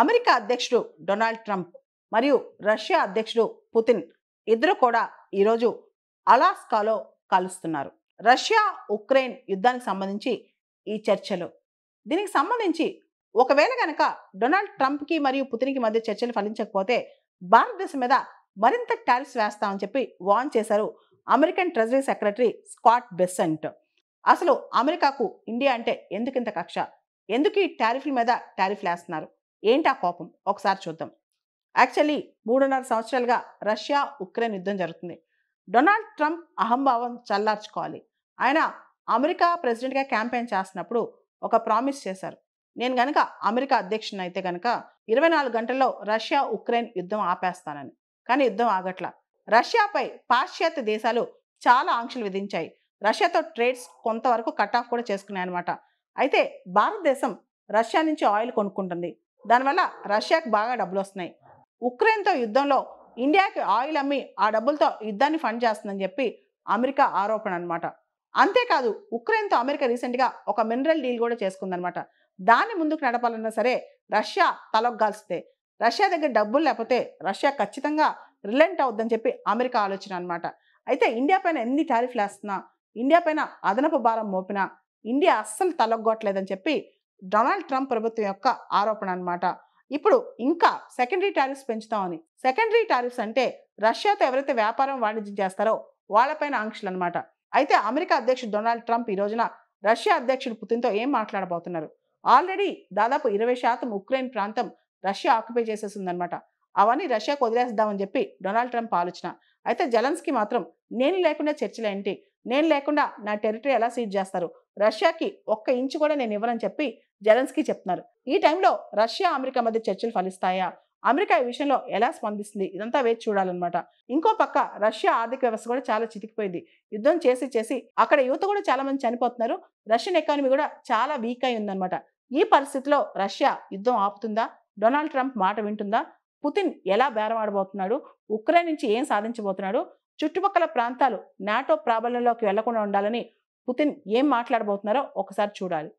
America అధ్యక్షుడు Donald Trump మరియు Russia అధ్యక్షుడు పుతిన్ ఇద్దరు కూడా ఈరోజు అలాస్కాలో కలుస్తున్నారు. రష్యా ఉక్రెయిన్ యుద్ధానికి సంబంధించి ఈ చర్చలు. దీనికి సంబంధించి ఒకవేళ గనక డొనాల్డ్ ట్రంప్కి మరియు పుతిన్కి మధ్య చర్చలు ఫలించకపోతే భారతదేశం మీద మరింత టారిఫ్స్ వేస్తామని చెప్పి వార్న్ చేశారు American treasury secretary Scott Besant. అసలు అమెరికాకు ఇండియా అంటే ఎందుకింత కక్ష? ఎందుకు ఈ టారిఫ్ల మీద టారిఫ్లు వేస్తున్నారు? ఏంటి ఆ కోపం? ఒకసారి చూద్దాం. యాక్చువల్లీ 3.5 సంవత్సరాలుగా రష్యా ఉక్రెయిన్ యుద్ధం జరుగుతుంది. డొనాల్డ్ ట్రంప్ అహంభావం చల్లార్చుకోవాలి. ఆయన అమెరికా ప్రెసిడెంట్గా క్యాంపెయిన్ చేస్తున్నప్పుడు ఒక ప్రామిస్ చేశారు. నేను గనక అమెరికా అధ్యక్షుని అయితే గనక 24 గంటల్లో రష్యా ఉక్రెయిన్ యుద్ధం ఆపేస్తానని. కానీ యుద్ధం ఆగట్ల. రష్యాపై పాశ్చాత్య దేశాలు చాలా ఆంక్షలు విధించాయి. రష్యాతో ట్రేడ్స్ కొంతవరకు కట్ ఆఫ్ కూడా చేసుకున్నాయన్నమాట. అయితే భారతదేశం రష్యా నుంచి ఆయిల్ కొనుక్కుంటుంది. దానివల్ల రష్యాకు బాగా డబ్బులు వస్తున్నాయి. ఉక్రెయిన్తో యుద్ధంలో ఇండియాకి ఆయిల్ అమ్మి ఆ డబ్బులతో యుద్ధాన్ని ఫండ్ చేస్తుందని చెప్పి అమెరికా ఆరోపణ అనమాట. అంతేకాదు ఉక్రెయిన్తో అమెరికా రీసెంట్గా ఒక మినరల్ డీల్ కూడా చేసుకుందనమాట. దాన్ని ముందుకు నడపాలన్నా సరే రష్యా తలొగ్గాల్సిందే. రష్యా దగ్గర డబ్బులు లేకపోతే రష్యా ఖచ్చితంగా రిలెంట్ అవుద్దని చెప్పి అమెరికా ఆలోచన అనమాట. అయితే ఇండియా పైన ఎన్ని టారిఫ్లు వేస్తున్నా, ఇండియా పైన అదనపు భారం మోపినా ఇండియా అస్సలు తలొగ్గట్లేదని చెప్పి డొనాల్డ్ ట్రంప్ ప్రభుత్వం యొక్క ఆరోపణ అనమాట. ఇప్పుడు ఇంకా సెకండరీ టారిఫ్స్ పెంచుతామని. సెకండరీ టారిఫ్స్ అంటే రష్యాతో ఎవరైతే వ్యాపారం వాణిజ్యం చేస్తారో వాళ్ళపైన ఆంక్షలు అనమాట. అయితే అమెరికా అధ్యక్షుడు డొనాల్డ్ ట్రంప్ ఈ రోజున రష్యా అధ్యక్షుడు పుతిన్తో ఏం మాట్లాడబోతున్నారు? ఆల్రెడీ దాదాపు 20% ఉక్రెయిన్ ప్రాంతం రష్యా ఆక్యుపై చేసేసిందనమాట. అవన్నీ రష్యాకు వదిలేద్దామని చెప్పి డొనాల్డ్ ట్రంప్ ఆలోచన. అయితే జెలెన్స్కీ మాత్రం నేను లేకుండా చర్చలు ఏంటి, నేను లేకుండా నా టెరిటరీ ఎలా సీజ్ చేస్తారు, రష్యాకి ఒక్క ఇంచు కూడా నేను ఇవ్వనని చెప్పి జెలెన్స్కీ చెప్తున్నారు. ఈ టైంలో రష్యా అమెరికా మధ్య చర్చలు ఫలిస్తాయా, అమెరికా ఈ విషయంలో ఎలా స్పందిస్తుంది, ఇదంతా వేచి చూడాలన్నమాట. ఇంకో పక్క రష్యా ఆర్థిక వ్యవస్థ కూడా చాలా చితికిపోయింది. యుద్ధం చేసి చేసి అక్కడ యువత కూడా చాలా మంది చనిపోతున్నారు. రష్యన్ ఎకానమీ కూడా చాలా వీక్ అయి ఉందన్నమాట. ఈ పరిస్థితిలో రష్యా యుద్ధం ఆపుతుందా? డొనాల్డ్ ట్రంప్ మాట వింటుందా? పుతిన్ ఎలా బేరం ఆడబోతున్నాడు? ఉక్రెయిన్ నుంచి ఏం సాధించబోతున్నాడు? చుట్టుపక్కల ప్రాంతాలు నాటో ప్రాబల్యంలోకి వెళ్లకుండా ఉండాలని పుతిన్ ఏం మాట్లాడబోతున్నారో ఒకసారి చూడాలి.